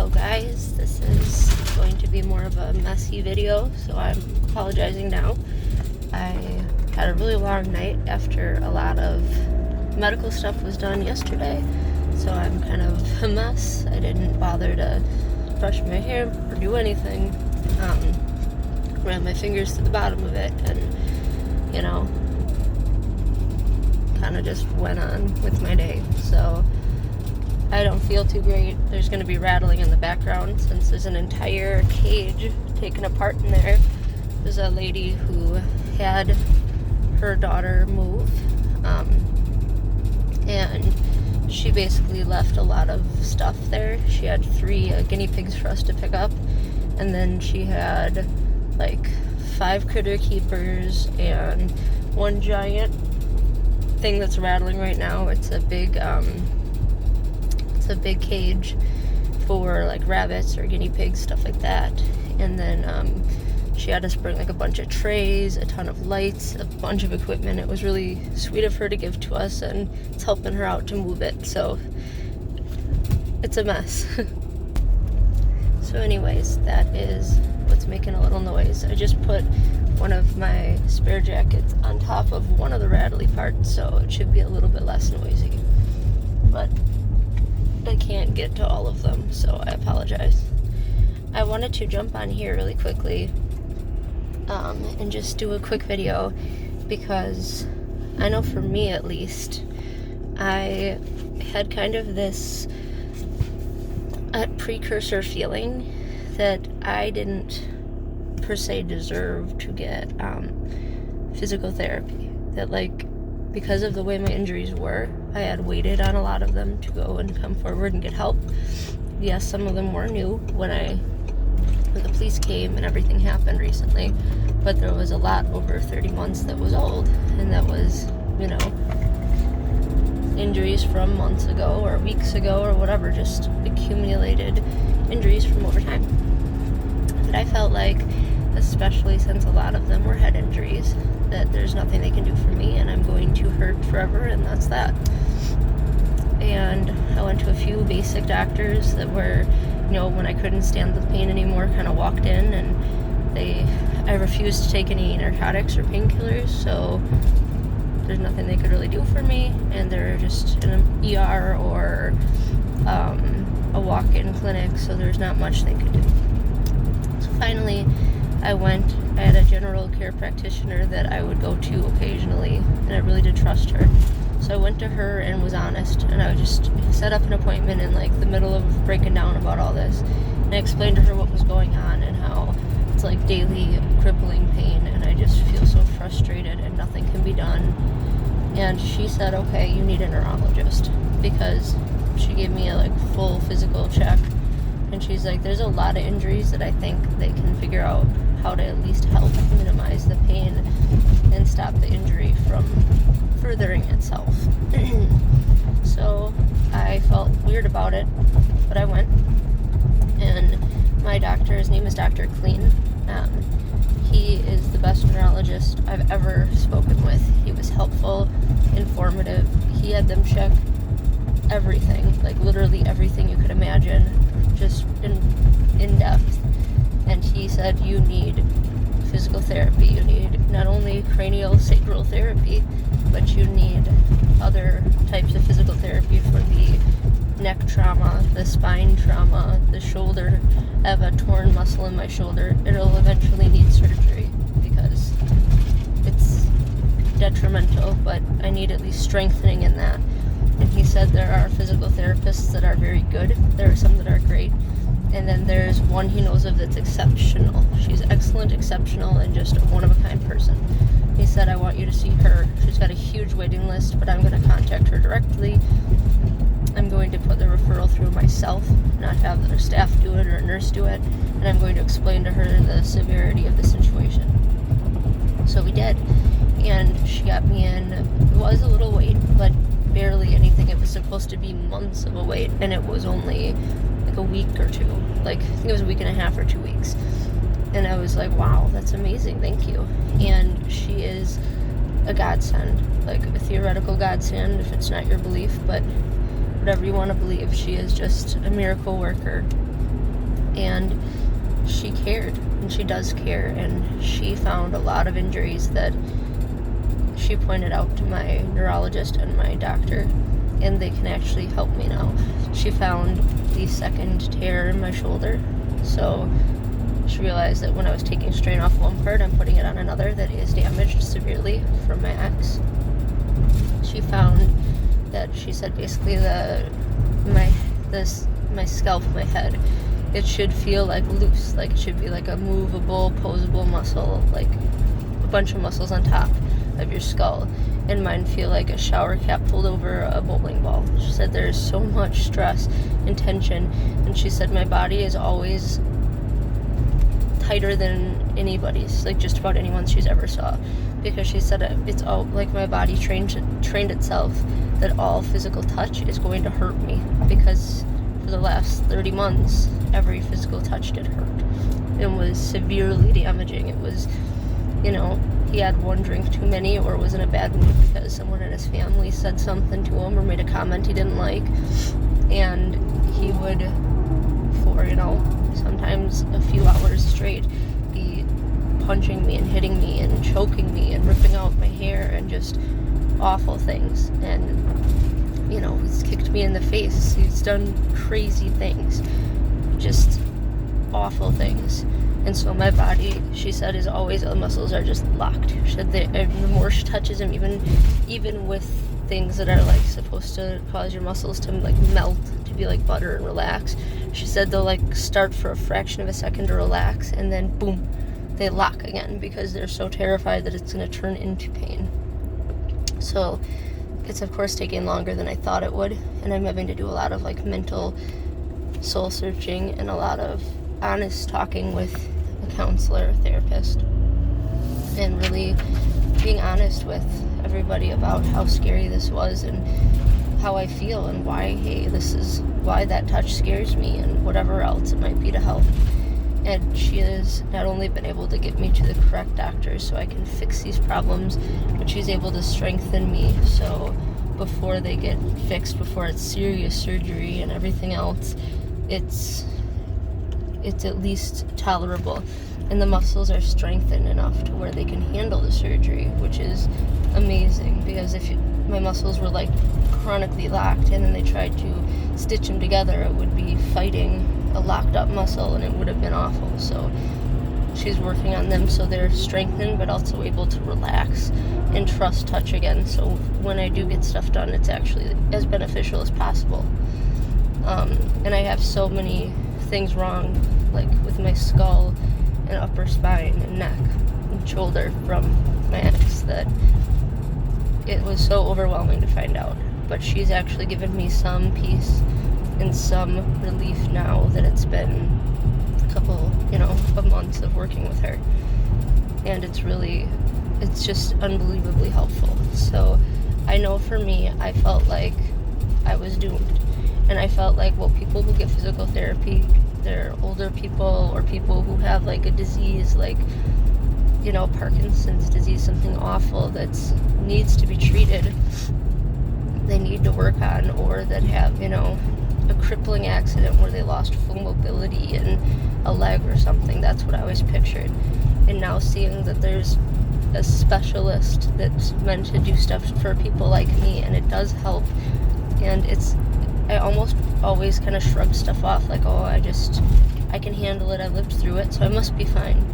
Hello guys, this is going to be more of a messy video, so I'm apologizing now. I had a really long night after a lot of medical stuff was done yesterday, so I'm kind of a mess. I didn't bother to brush my hair or do anything. Ran my fingers to the bottom of it and, kind of just went on with my day. So I don't feel too great. There's going to be rattling in the background since there's an entire cage taken apart in there. There's a lady who had her daughter move, and she basically left a lot of stuff there. She had 3 guinea pigs for us to pick up, and then she had like 5 critter keepers and 1 giant thing that's rattling right now. It's a big cage for like rabbits or guinea pigs, stuff like that. And then she had us bring like a bunch of trays, a ton of lights, a bunch of equipment. It was really sweet of her to give to us, and it's helping her out to move it, so it's a mess. So anyways, that is what's making a little noise. I just put one of my spare jackets on top of one of the rattly parts, so it should be a little bit less noisy. But I can't get to all of them, so I apologize. I wanted to jump on here really quickly and just do a quick video, because I know for me at least, I had kind of this precursor feeling that I didn't per se deserve to get physical therapy. That because of the way my injuries were, I had waited on a lot of them to go and come forward and get help. Yes, some of them were new when the police came and everything happened recently, but there was a lot over 30 months that was old, and that was, injuries from months ago or weeks ago or whatever, just accumulated injuries from over time. But I felt like, especially since a lot of them were head injuries, that there's nothing they can do for me and I'm going to hurt forever, and that's that. And I went to a few basic doctors that were, when I couldn't stand the pain anymore, kind of walked in, and I refused to take any narcotics or painkillers, so there's nothing they could really do for me, and they're just in an ER or a walk-in clinic, so there's not much they could do. So finally, I had a general care practitioner that I would go to occasionally, and I really did trust her. So I went to her and was honest, and I just set up an appointment in the middle of breaking down about all this. And I explained to her what was going on and how it's daily crippling pain, and I just feel so frustrated and nothing can be done. And she said, okay, you need a neurologist, because she gave me a full physical check. And she's like, there's a lot of injuries that I think they can figure out how to at least help minimize the pain and stop the injury from furthering itself. So I felt weird about it, but I went. And my doctor, his name is Dr. Clean. He is the best neurologist I've ever spoken with. He was helpful, informative. He had them check everything, literally everything you could imagine, just in depth. And he said, you need physical therapy. You need not only cranial sacral therapy, but you need other types of physical therapy for the neck trauma, the spine trauma, the shoulder. I have a torn muscle in my shoulder. It'll eventually need surgery because it's detrimental, but I need at least strengthening in that. And he said there are physical therapists that are very good. There are some that are great. And then there's one he knows of that's exceptional. She's excellent, exceptional, and just a one-of-a-kind person. He said, I want you to see her. She's got a huge waiting list, but I'm going to contact her directly. I'm going to put the referral through myself, not have the staff do it or a nurse do it, and I'm going to explain to her the severity of the situation. So we did, and she got me in. It was a little wait, but barely anything. It was supposed to be months of a wait, and it was only a week or two. I think it was a week and a half or 2 weeks. And I was like, wow, that's amazing, thank you. And she is a godsend, a theoretical godsend if it's not your belief, but whatever you want to believe, she is just a miracle worker. And she cared, and she does care, and she found a lot of injuries that she pointed out to my neurologist and my doctor, and they can actually help me now. She found the second tear in my shoulder, so she realized that when I was taking strain off one part, I'm putting it on another that is damaged severely from my ex. She found that, she said basically my scalp, my head, it should feel like loose, like it should be like a movable, posable muscle, like a bunch of muscles on top of your skull, and mine feel like a shower cap pulled over a bowling ball. She said there's so much stress and tension, and she said my body is always tighter than anybody's, like just about anyone's she's ever saw, because she said it's all like my body trained itself that all physical touch is going to hurt me, because for the last 30 months every physical touch did hurt and was severely damaging. It was, he had one drink too many or was in a bad mood because someone in his family said something to him or made a comment he didn't like, and he would, for sometimes a few hours straight, be punching me and hitting me and choking me and ripping out my hair and just awful things. And he's kicked me in the face, he's done crazy things, just awful things. And so my body, she said, is always, the muscles are just locked. She said the more she touches him, even with things that are like supposed to cause your muscles to like melt, to be like butter and relax, she said they'll like start for a fraction of a second to relax, and then boom, they lock again because they're so terrified that it's going to turn into pain. So it's of course taking longer than I thought it would, and I'm having to do a lot of like mental soul searching and a lot of honest talking with a counselor, a therapist, and really being honest with everybody about how scary this was and how I feel and why, hey, this is why that touch scares me and whatever else it might be to help. And she has not only been able to get me to the correct doctors so I can fix these problems, but she's able to strengthen me so before they get fixed, before it's serious surgery and everything else, it's at least tolerable, and the muscles are strengthened enough to where they can handle the surgery, which is amazing, because if my muscles were like chronically locked and then they tried to stitch them together, it would be fighting a locked up muscle and it would have been awful. So she's working on them so they're strengthened but also able to relax and trust touch again, so when I do get stuff done, it's actually as beneficial as possible. And I have so many things wrong, like with my skull and upper spine and neck and shoulder from my ex, that it was so overwhelming to find out. But she's actually given me some peace and some relief now that it's been a couple, of months of working with her. And it's just unbelievably helpful. So I know for me, I felt like I was doomed. And I felt like, well, people who get physical therapy, they're older people or people who have like a disease like, Parkinson's disease, something awful that needs to be treated, they need to work on, or that have, a crippling accident where they lost full mobility in a leg or something. That's what I always pictured. And now seeing that there's a specialist that's meant to do stuff for people like me, and it does help, and I almost always kind of shrug stuff off, like, oh, I can handle it, I lived through it, so I must be fine.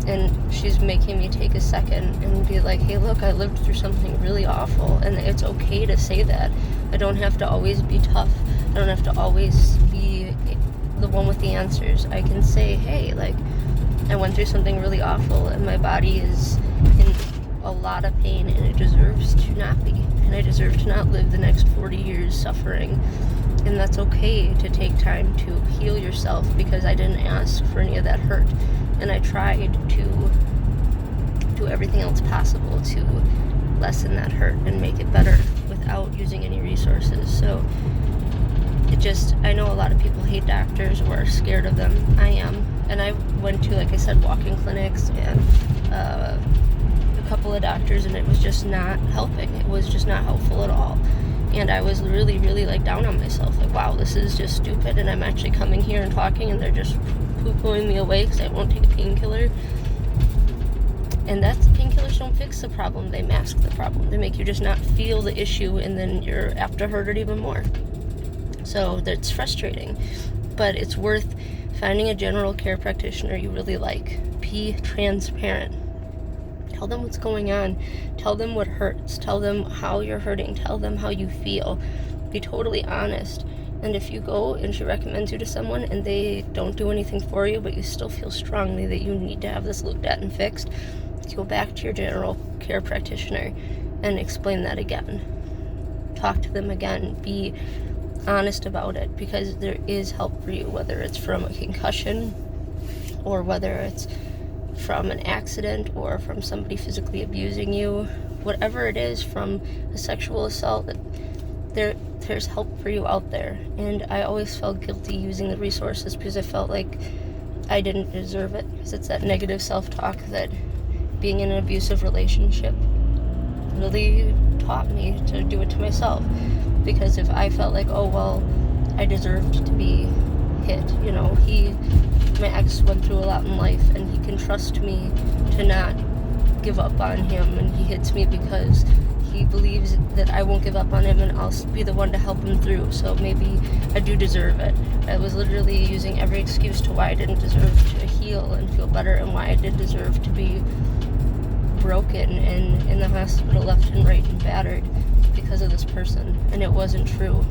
And she's making me take a second and be like, hey, look, I lived through something really awful, and it's okay to say that. I don't have to always be tough. I don't have to always be the one with the answers. I can say, hey, like, I went through something really awful, and my body is in a lot of pain, and it deserves to not be. And I deserve to not live the next 40 years suffering. And that's okay to take time to heal yourself, because I didn't ask for any of that hurt. And I tried to do everything else possible to lessen that hurt and make it better without using any resources. So I know a lot of people hate doctors or are scared of them. I am. And I went to, like I said, walk-in clinics and a couple of doctors, and it was just not helping. It was just not helpful at all. And I was really, really, like, down on myself. Like, wow, this is just stupid. And I'm actually coming here and talking, and they're just poo-pooing me away because I won't take a painkiller. And painkillers don't fix the problem, they mask the problem. They make you just not feel the issue, and then you're apt to hurt it even more. So that's frustrating, but it's worth finding a general care practitioner you really like. Be transparent. Tell them what's going on. Tell them what hurts. Tell them how you're hurting. Tell them how you feel. Be totally honest. And if you go and she recommends you to someone and they don't do anything for you, but you still feel strongly that you need to have this looked at and fixed, go back to your general care practitioner and explain that again. Talk to them again. Be honest about it, because there is help for you, whether it's from a concussion or whether it's from an accident or from somebody physically abusing you, whatever it is, from a sexual assault, there's help for you out there. And I always felt guilty using the resources because I felt like I didn't deserve it, because it's that negative self-talk that being in an abusive relationship really taught me to do it to myself. Because if I felt like, oh, well, I deserved to be hit, my ex went through a lot in life, and he can trust me to not give up on him, and he hits me because he believes that I won't give up on him and I'll be the one to help him through, so maybe I do deserve it. I was literally using every excuse to why I didn't deserve to heal and feel better, and why I did deserve to be broken and in the hospital left and right and battered because of this person. And it wasn't true,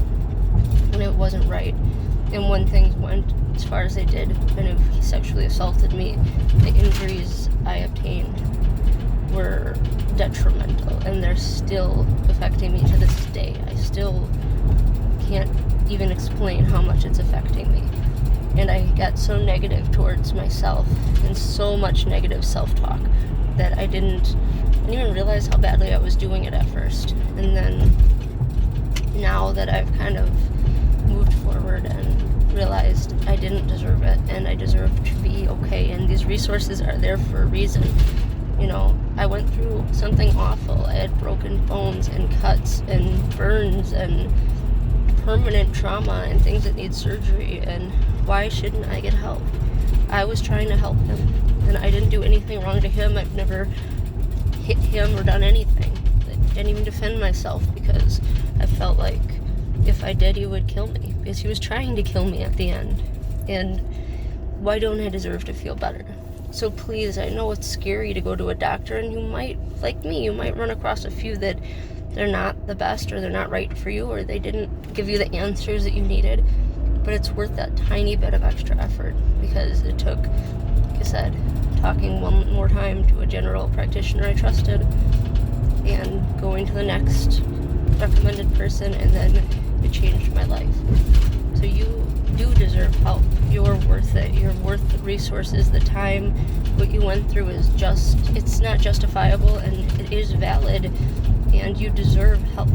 and it wasn't right. And when things went as far as they did, and if he sexually assaulted me, the injuries I obtained were detrimental, and they're still affecting me to this day. I still can't even explain how much it's affecting me. And I got so negative towards myself and so much negative self-talk that I didn't even realize how badly I was doing it at first. And then now that I've kind of moved forward and realized I didn't deserve it, and I deserve to be okay, and these resources are there for a reason. I went through something awful. I had broken bones and cuts and burns and permanent trauma and things that need surgery, and why shouldn't I get help? I was trying to help him, and I didn't do anything wrong to him. I've never hit him or done anything. I didn't even defend myself because I felt like if I did, he would kill me, because he was trying to kill me at the end. And why don't I deserve to feel better? So please, I know it's scary to go to a doctor, and you might, like me, you might run across a few that they're not the best, or they're not right for you, or they didn't give you the answers that you needed. But it's worth that tiny bit of extra effort, because it took, like I said, talking one more time to a general practitioner I trusted, and going to the next recommended person, and then it changed my life. So you do deserve help. You're worth it. You're worth the resources, the time. What you went through is it's not justifiable, and it is valid, and you deserve help.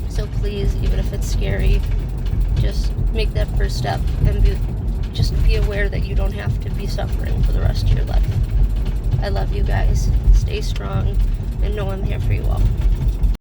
So please, even if it's scary, just make that first step, and be aware that you don't have to be suffering for the rest of your life. I love you guys. Stay strong, and know I'm here for you all.